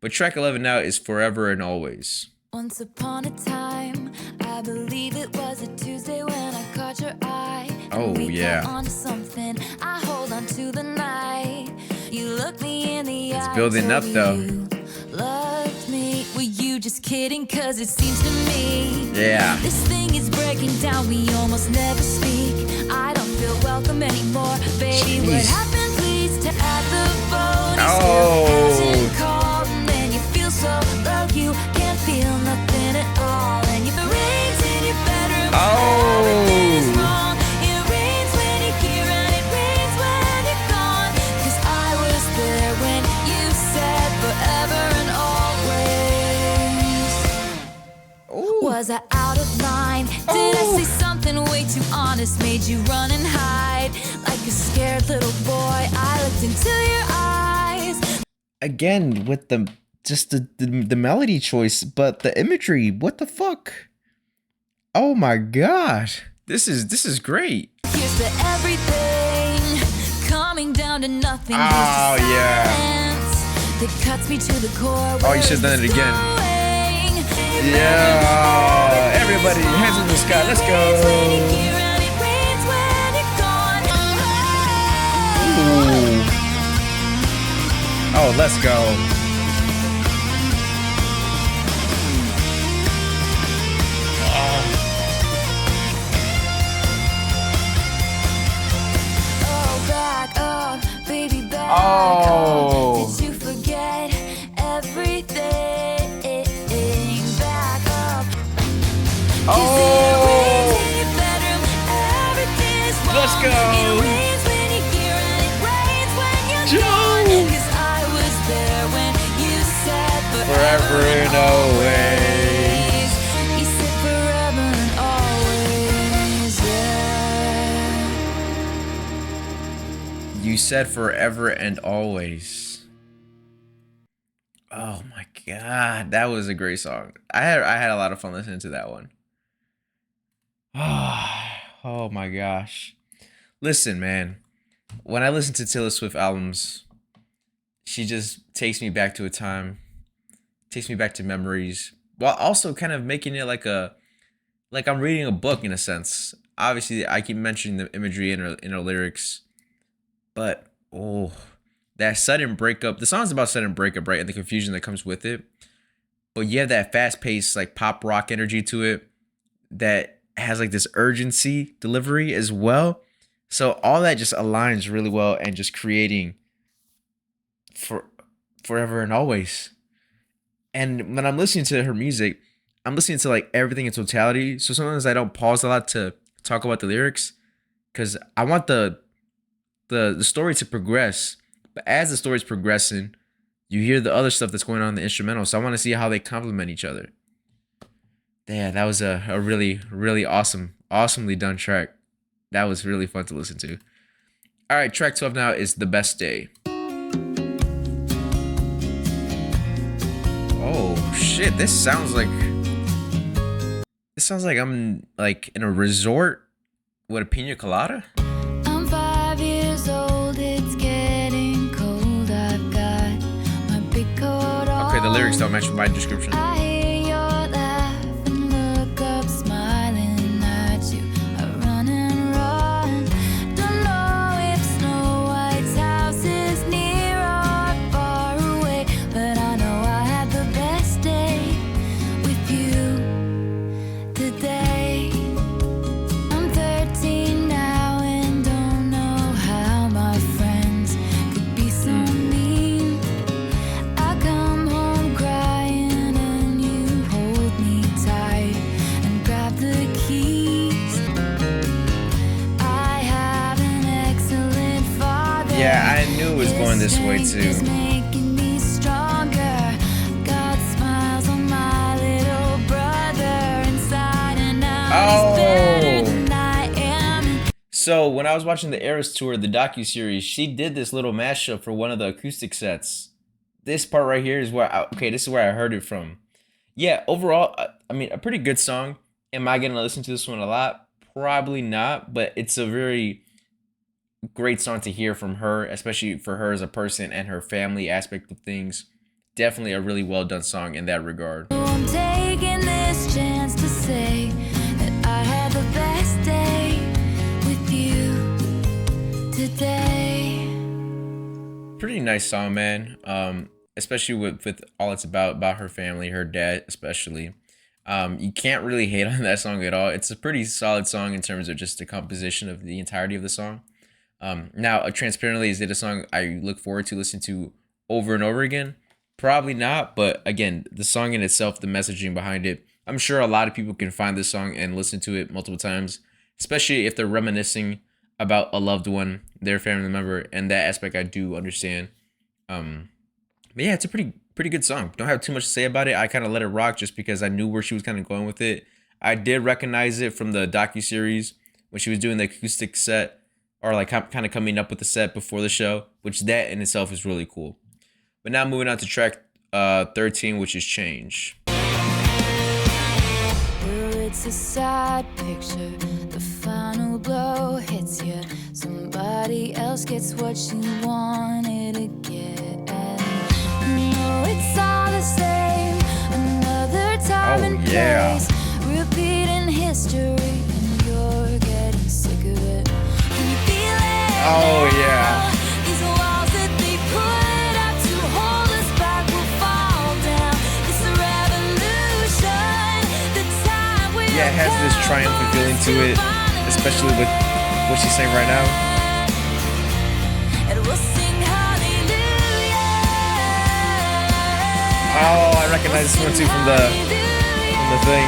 But track 11 now is Forever and Always. Once upon a time, I believe it was a Tuesday when I caught your eye. Oh, we yeah. got onto something. I hold on to the night. You look me in the eye. It's building up though. You loved me. Were you just kidding? Cause it seems to me. Yeah. This thing is breaking down. We almost never speak. I don't feel welcome anymore. Baby, Jeez. what happened? Please to add the phone. Oh. Call, and then you feel so low. You can't feel nothing at all. And you rains in your bedroom. Everything is wrong. It rains when you're here and it rains when you're gone. Cause I was there when you said forever and always. Ooh. Was I out of line? Did I say something way too honest? Made you run and hide like a scared little boy. I looked into your eyes. Again with the melody choice, but the imagery, what the fuck? Oh my god. This is great. Here's to everything coming down to nothing. Oh, yeah. That cuts me to the core. Oh, you should've done it again. Yeah. Everybody, hands in the sky. Let's go. Ooh. Oh, let's go. Oh. Did you forget everything? Back up. Oh. Let's go. It rains when you're here and it rains when you're Joe. gone. 'Cause I was there when you said Forever and always. You said forever and always, yeah. You said forever and always. Oh my god, that was a great song. I had a lot of fun listening to that one. Oh my gosh. Listen, man. When I listen to Taylor Swift albums, she just takes me back to a time, takes me back to memories, while also kind of making it like I'm reading a book in a sense. Obviously, I keep mentioning the imagery in her lyrics, but oh, that sudden breakup. The song's about sudden breakup, right? And the confusion that comes with it. But you have that fast-paced, like pop rock energy to it that has like this urgency delivery as well. So all that just aligns really well and just creating forever and always. And when I'm listening to her music, I'm listening to like everything in totality. So sometimes I don't pause a lot to talk about the lyrics because I want the story to progress. But as the story's progressing, you hear the other stuff that's going on in the instrumental. So I want to see how they complement each other. Yeah, that was a really, really awesomely done track. That was really fun to listen to. All right, track 12 now is The Best Day. Oh shit, this sounds like I'm like in a resort with a pina colada. I'm 5 years old, it's getting cold. I've got my big coat on. Okay, the lyrics don't match my description. I hear your laugh and look up, smiling at you. I run and run. Don't know if Snow White's house is near or far away, but I know I had the best day with you today. I'm 13 now and don't know how my friends could be so mean. I come home crying and you hold me tight and grab the keys. I have an excellent father. Yeah, I knew it was going this way His too. strength is making me stronger. God smiles on my little brother. nobody's better than I am. So when I was watching the Eras Tour, the docu-series, she did this little mashup for one of the acoustic sets. This part right here is where this is where I heard it from. Yeah, overall, I mean, a pretty good song. Am I gonna listen to this one a lot? Probably not, but it's a very great song to hear from her, especially for her as a person and her family aspect of things. Definitely a really well done song in that regard. I'm taking this chance to say that I had the best day with you today. Pretty nice song, man. Especially with all it's about her family, her dad especially. You can't really hate on that song at all. It's a pretty solid song in terms of just the composition of the entirety of the song. Now, transparently, is it a song I look forward to listening to over and over again? Probably not, but again, the song in itself, the messaging behind it, I'm sure a lot of people can find this song and listen to it multiple times, especially if they're reminiscing about a loved one, their family member, and that aspect I do understand. But yeah, it's a pretty good song. Don't have too much to say about it. I kind of let it rock just because I knew where she was kind of going with it. I did recognize it from the docu-series when she was doing the acoustic set, or like kind of coming up with the set before the show, which that in itself is really cool. But now moving on to track 13, which is Change. Well, it's a sad picture. The final blow hits you. Somebody else gets what you wanted to get. No, it's all the same. Another time and place. Repeating history, and you're getting sick of it. Can you feel it? Oh yeah. These walls that they put up to hold us back will fall down. It's a revolution. The time will Yeah, it has this triumphant feeling to it, especially with what she's saying right now. and we'll sing hallelujah. Oh, I recognize this one too from the thing.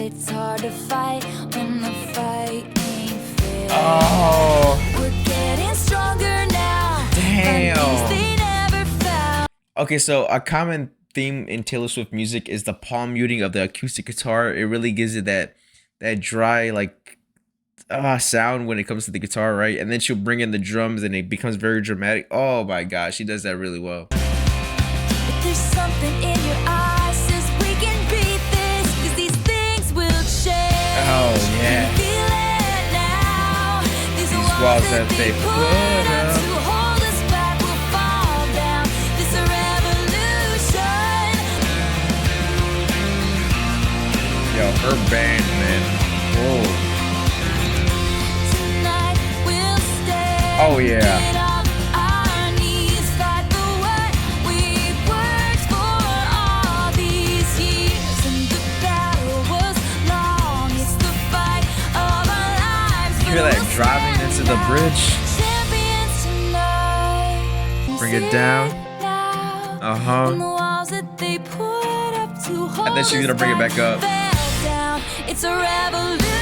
It's hard to fight when the fight ain't fair. Oh, We're getting stronger now. damn. Things they never found. Okay, so a common theme in Taylor Swift music is the palm muting of the acoustic guitar. It really gives it that dry like sound when it comes to the guitar, right? And then she'll bring in the drums and it becomes very dramatic. Oh my gosh, she does that really well. But there's something in your eyes says we can beat this, 'cause these things will change. Oh yeah. Feel it now. These walls that they put up. to hold us back will fall down. This revolution. Yo, her band, man. Whoa. Tonight we'll stay. Oh yeah. Get off our knees, fight for what we worked for all these years. And the battle was long. It's the fight of our lives. You hear that driving into the bridge? Champions tonight. Bring it down. Uh-huh. And the walls that they put up to hold And then she's gonna bring it back up. fell down. It's a revolution.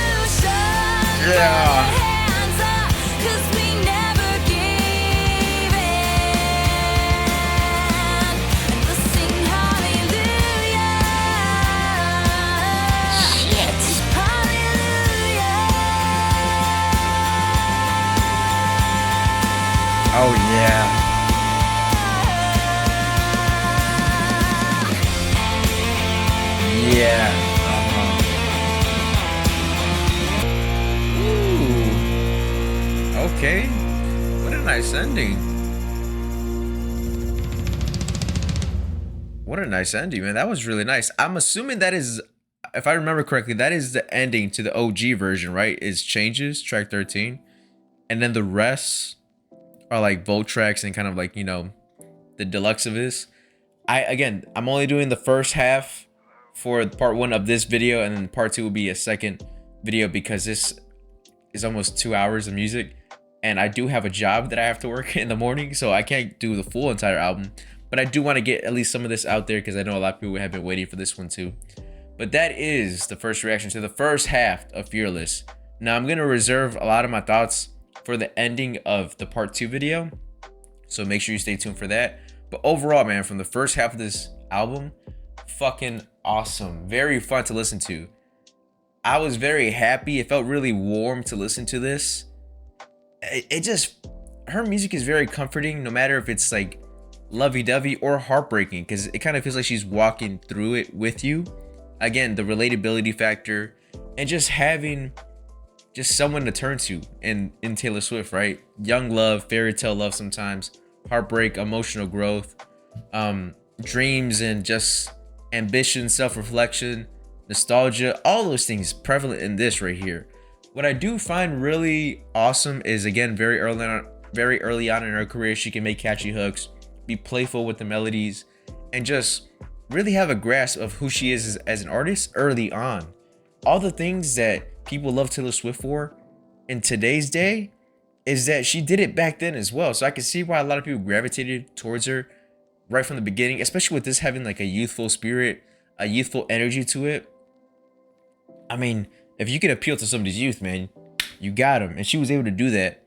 Yeah. Hands up, 'cause we never gave in. And we'll sing hallelujah. Shit. Hallelujah. Oh yeah. Yeah. Ooh. Okay. What a nice ending. What a nice ending, man. That was really nice. I'm assuming that is, if I remember correctly, that is the ending to the OG version, right? Is Changes, track 13. And then the rest are like vote tracks and kind of like, you know, the deluxe of this. I'm only doing the first half for part 1 of this video, and then part 2 will be a second video because this is almost 2 hours of music, and I do have a job that I have to work in the morning, so I can't do the full entire album. But I do want to get at least some of this out there because I know a lot of people have been waiting for this one too. But that is the first reaction to the first half of Fearless. Now I'm gonna reserve a lot of my thoughts for the ending of the part 2 video, so make sure you stay tuned for that. But overall, man, from the first half of this album, fucking awesome. Very fun to listen to. I was very happy. It felt really warm to listen to this. It just, her music is very comforting, no matter if it's like lovey-dovey or heartbreaking, because it kind of feels like she's walking through it with you. Again, the relatability factor and just having just someone to turn to in Taylor Swift, right? Young love, fairy tale love sometimes, heartbreak, emotional growth, dreams, and just ambition, self-reflection, nostalgia, all those things prevalent in this right here. What I do find really awesome is, again, very early on in her career, she can make catchy hooks, be playful with the melodies, and just really have a grasp of who she is as an artist early on. All the things that people love Taylor Swift for in today's day is that she did it back then as well. So I can see why a lot of people gravitated towards her right from the beginning, especially with this having like a youthful spirit, a youthful energy to it. I mean, if you can appeal to somebody's youth, man, you got him. And she was able to do that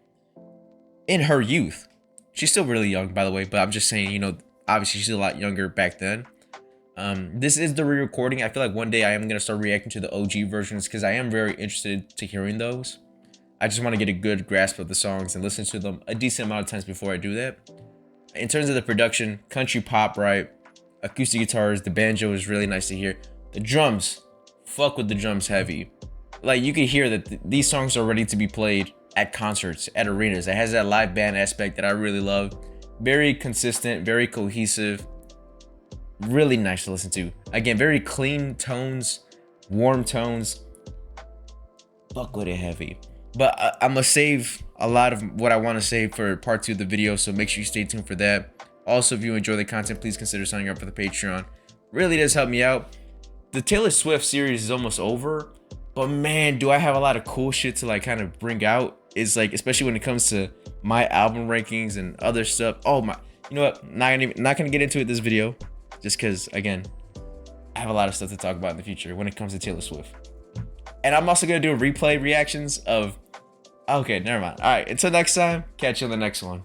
in her youth. She's still really young, by the way, but I'm just saying, you know, obviously she's a lot younger back then. This is the re-recording. I feel like one day I am going to start reacting to the OG versions because I am very interested to hearing those. I just want to get a good grasp of the songs and listen to them a decent amount of times before I do that. In terms of the production, country pop, right? Acoustic guitars, the banjo is really nice to hear. The drums, fuck with the drums heavy. Like, you can hear that these songs are ready to be played at concerts, at arenas. It has that live band aspect that I really love. Very consistent, very cohesive. Really nice to listen to. Again, very clean tones, warm tones. Fuck with it heavy. But I'm gonna save a lot of what I want to say for part 2 of the video, so make sure you stay tuned for that. Also, if you enjoy the content, please consider signing up for the Patreon. Really does help me out. The Taylor Swift series is almost over, but man, do I have a lot of cool shit to like kind of bring out. It's like, especially when it comes to my album rankings and other stuff. Oh my, you know what? Not gonna get into it this video, just because, again, I have a lot of stuff to talk about in the future when it comes to Taylor Swift. And I'm also going to do replay reactions of... Okay, never mind. All right, until next time, catch you on the next one.